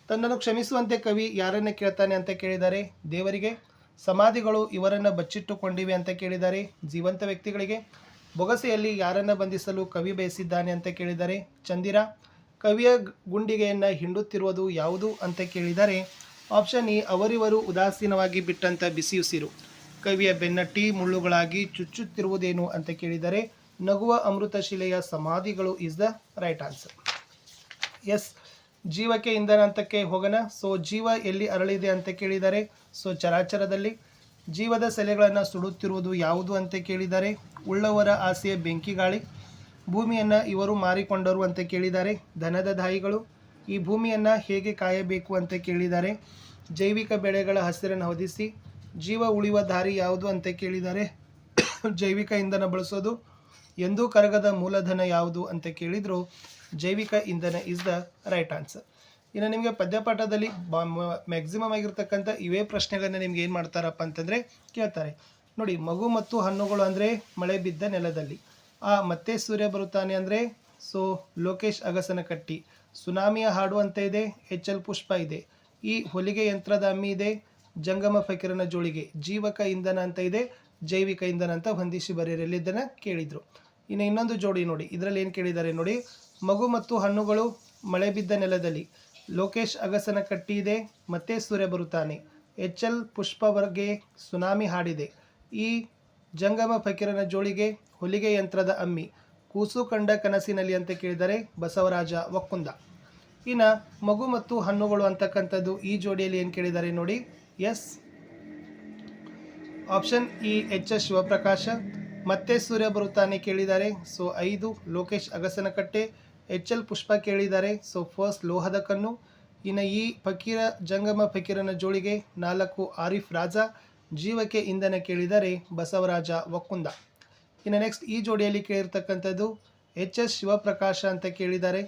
A: ತನ್ನನ್ನು ಕ್ಷಮಿಸುವಂತೆ ಕವಿ ಯಾರನ್ನು ಕೇಳ್ತಾನೆ ಅಂತ ಕೇಳಿದ್ದಾರೆ, ದೇವರಿಗೆ. ಸಮಾಧಿಗಳು ಇವರನ್ನು ಬಚ್ಚಿಟ್ಟುಕೊಂಡಿವೆ ಅಂತ ಕೇಳಿದ್ದಾರೆ, ಜೀವಂತ ವ್ಯಕ್ತಿಗಳಿಗೆ. ಬೊಗಸೆಯಲ್ಲಿ ಯಾರನ್ನು ಬಂಧಿಸಲು ಕವಿ ಬಯಸಿದ್ದಾನೆ ಅಂತ ಕೇಳಿದ್ದಾರೆ, ಚಂದಿರ. ಕವಿಯ ಗುಂಡಿಗೆಯನ್ನು ಹಿಂಡುತ್ತಿರುವುದು ಯಾವುದು ಅಂತ ಕೇಳಿದ್ದಾರೆ, ಆಪ್ಷನ್ ಇ, ಅವರಿವರು ಉದಾಸೀನವಾಗಿ ಬಿಟ್ಟಂಥ ಬಿಸಿಯುಸಿರು. ಕವಿಯ ಬೆನ್ನಟ್ಟಿ ಮುಳ್ಳುಗಳಾಗಿ ಚುಚ್ಚುತ್ತಿರುವುದೇನು ಅಂತ ಕೇಳಿದರೆ, ನಗುವ ಅಮೃತಶಿಲೆಯ ಸಮಾಧಿಗಳು ಇಸ್ ದ ರೈಟ್ ಆನ್ಸರ್. ಜೀವಕ್ಕೆ ಇಂಧನ ಅಂತಕ್ಕೆ ಹೋಗೋಣ. ಸೊ ಜೀವ ಎಲ್ಲಿ ಅರಳಿದೆ ಅಂತ ಕೇಳಿದ್ದಾರೆ, ಸೊ ಚರಾಚರದಲ್ಲಿ. ಜೀವದ ಸೆಲೆಗಳನ್ನು ಸುಡುತ್ತಿರುವುದು ಯಾವುದು ಅಂತ ಕೇಳಿದ್ದಾರೆ, ಉಳ್ಳವರ ಆಸೆಯ ಬೆಂಕಿ ಗಾಳಿ. ಭೂಮಿಯನ್ನು ಇವರು ಮಾರಿಕೊಂಡರು ಅಂತ ಕೇಳಿದ್ದಾರೆ, ಧನದ ದಾಯಿಗಳು. ಈ ಭೂಮಿಯನ್ನು ಹೇಗೆ ಕಾಯಬೇಕು ಅಂತ ಕೇಳಿದ್ದಾರೆ, ಜೈವಿಕ ಬೆಳೆಗಳ ಹಸಿರನ್ನು ಹೊದಿಸಿ. ಜೀವ ಉಳಿಯುವ ದಾರಿ ಯಾವುದು ಅಂತ ಕೇಳಿದ್ದಾರೆ, ಜೈವಿಕ ಇಂಧನ ಬಳಸೋದು. ಎಂದೂ ಕರಗದ ಮೂಲಧನ ಯಾವುದು ಅಂತ ಕೇಳಿದ್ರು, ಜೈವಿಕ ಇಂಧನ ಇಸ್ ದ ರೈಟ್ ಆನ್ಸರ್. ಇನ್ನು ನಿಮಗೆ ಪದ್ಯಪಾಠದಲ್ಲಿ ಮ್ಯಾಕ್ಸಿಮಮ್ ಆಗಿರ್ತಕ್ಕಂಥ ಇವೇ ಪ್ರಶ್ನೆಗಳನ್ನ ನಿಮ್ಗೆ ಏನು ಮಾಡ್ತಾರಪ್ಪ ಅಂತಂದರೆ ಕೇಳ್ತಾರೆ ನೋಡಿ. ಮಗು ಮತ್ತು ಹಣ್ಣುಗಳು ಅಂದರೆ ಮಳೆ ಬಿದ್ದ ನೆಲದಲ್ಲಿ. ಮತ್ತೆ ಸೂರ್ಯ ಬರುತ್ತಾನೆ ಅಂದರೆ ಸೊ ಲೋಕೇಶ್ ಅಗಸನಕಟ್ಟಿ. ಸುನಾಮಿಯ ಹಾಡು ಅಂತ ಇದೆ, HL ಪುಷ್ಪ ಇದೆ. ಈ ಹೊಲಿಗೆ ಯಂತ್ರದ ಅಮ್ಮಿ ಇದೆ, ಜಂಗಮ ಫಕೀರನ ಜೋಳಿಗೆ. ಜೀವಕ ಇಂಧನ ಅಂತ ಇದೆ, ಜೈವಿಕ ಇಂಧನ ಅಂತ ಹೊಂದಿಸಿ ಬರೆಯರಲ್ಲಿ ಇದನ್ನು ಕೇಳಿದರು. ಇನ್ನು ಇನ್ನೊಂದು ಜೋಡಿ ನೋಡಿ, ಇದರಲ್ಲಿ ಏನು ಕೇಳಿದ್ದಾರೆ ನೋಡಿ, ಮಗು ಮತ್ತು ಹಣ್ಣುಗಳು ಮಳೆ ಬಿದ್ದ ನೆಲದಲ್ಲಿ. ಲೋಕೇಶ್ ಅಗಸನ ಕಟ್ಟಿ ಇದೆ, ಮತ್ತೆ ಸೂರ್ಯ ಬರುತ್ತಾನೆ. HL ಪುಷ್ಪ ವರ್ಗೆ ಸುನಾಮಿ ಹಾಡಿದೆ. ಈ ಜಂಗಮ ಫಕೀರನ ಜೋಳಿಗೆ, ಹೊಲಿಗೆ ಯಂತ್ರದ ಅಮ್ಮಿ. ಕೂಸು ಕಂಡ ಕನಸಿನಲ್ಲಿ ಅಂತ ಕೇಳಿದರೆ ಬಸವರಾಜ ಒಕ್ಕುಂದ. ಇನ್ನು ಮಗು ಮತ್ತು ಹಣ್ಣುಗಳು ಅಂತಕ್ಕಂಥದ್ದು ಈ ಜೋಡಿಯಲ್ಲಿ ಏನು ಕೇಳಿದ್ದಾರೆ ನೋಡಿ, ಆಪ್ಷನ್ ಇ, HS ಶಿವಪ್ರಕಾಶ. ಮತ್ತೆ ಸೂರ್ಯ ಬರುತ್ತಾನೆ ಕೇಳಿದ್ದಾರೆ, ಸೊ 5 ಲೋಕೇಶ್ ಅಗಸನಕಟ್ಟೆ. HL ಪುಷ್ಪ ಕೇಳಿದ್ದಾರೆ, ಸೊ ಫಸ್ಟ್ ಲೋಹದ ಕಣ್ಣು. ಇನ್ನು ಈ ಫಕೀರ ಜಂಗಮ ಫಕೀರನ ಜೋಳಿಗೆ 4 ಆರಿಫ್ ರಾಜ. ಜೀವಕ್ಕೆ ಇಂಧನ ಕೇಳಿದರೆ ಬಸವರಾಜ ಒಕ್ಕುಂದ. ಇನ್ನು ನೆಕ್ಸ್ಟ್ ಈ ಜೋಡಿಯಲ್ಲಿ ಕೇಳಿರ್ತಕ್ಕಂಥದ್ದು HS ಶಿವಪ್ರಕಾಶ ಅಂತ ಕೇಳಿದ್ದಾರೆ.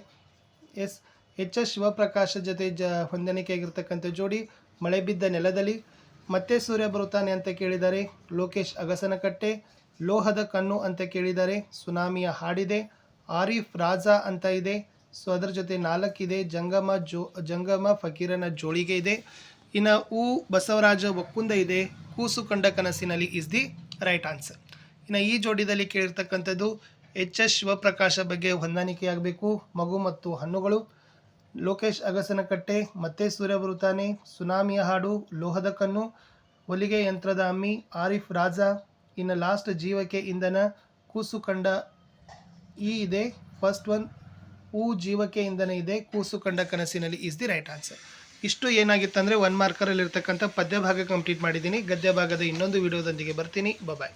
A: HS ಶಿವಪ್ರಕಾಶ ಜೊತೆ ಹೊಂದಾಣಿಕೆಯಾಗಿರ್ತಕ್ಕಂಥ ಜೋಡಿ ಮಳೆ ಬಿದ್ದ ನೆಲದಲ್ಲಿ. ಮತ್ತೆ ಸೂರ್ಯ ಬರುತ್ತಾನೆ ಅಂತ ಕೇಳಿದ್ದಾರೆ, ಲೋಕೇಶ್ ಅಗಸನಕಟ್ಟೆ. ಲೋಹದ ಕಣ್ಣು ಅಂತ ಕೇಳಿದ್ದಾರೆ, ಸುನಾಮಿಯ ಹಾಡಿದೆ. ಆರಿಫ್ ರಾಜ ಅಂತ ಇದೆ, ಸೊ ಅದರ ಜೊತೆ 4 ಇದೆ, ಜಂಗಮ ಫಕೀರನ ಜೋಳಿಗೆ ಇದೆ. ಇನ್ನು ಬಸವರಾಜ ಒಕ್ಕುಂದ ಇದೆ, ಕೂಸು ಕಂಡ ಕನಸಿನಲ್ಲಿ ಇಸ್ ದಿ ರೈಟ್ ಆನ್ಸರ್. ಇನ್ನು ಈ ಜೋಡಿಯಲ್ಲಿ ಕೇಳಿರ್ತಕ್ಕಂಥದ್ದು HS ಶಿವಪ್ರಕಾಶ ಬಗ್ಗೆ ಹೊಂದಾಣಿಕೆಯಾಗಬೇಕು. ಮಗು ಮತ್ತು ಹಣ್ಣುಗಳು, ಲೋಕೇಶ್ ಅಗಸನಕಟ್ಟೆ, ಮತ್ತೆ ಸೂರ್ಯ ಬರುತ್ತಾನೆ, ಸುನಾಮಿಯ ಹಾಡು, ಲೋಹದ ಕಣ್ಣು, ಹೊಲಿಗೆ ಯಂತ್ರದ ಅಮ್ಮಿ, ಆರಿಫ್ ರಾಜ. ಇನ್ನು ಲಾಸ್ಟ್ ಜೀವಕ್ಕೆ ಇಂಧನ, ಕೂಸು ಕಂಡ ಈ ಇದೆ, ಫಸ್ಟ್ ಒನ್ ಜೀವಕ್ಕೆ ಇಂಧನ ಇದೆ, ಕೂಸು ಕಂಡ ಕನಸಿನಲ್ಲಿ ಇಸ್ ದಿ ರೈಟ್ ಆನ್ಸರ್. ಇಷ್ಟು ಏನಾಗಿತ್ತಂದರೆ 1 ಮಾರ್ಕರಲ್ಲಿ ಇರ್ತಕ್ಕಂಥ ಪದ್ಯ ಭಾಗ ಕಂಪ್ಲೀಟ್ ಮಾಡಿದ್ದೀನಿ. ಗದ್ಯ ಭಾಗದ ಇನ್ನೊಂದು ವಿಡಿಯೋದೊಂದಿಗೆ ಬರ್ತೀನಿ. ಬಾಯ್.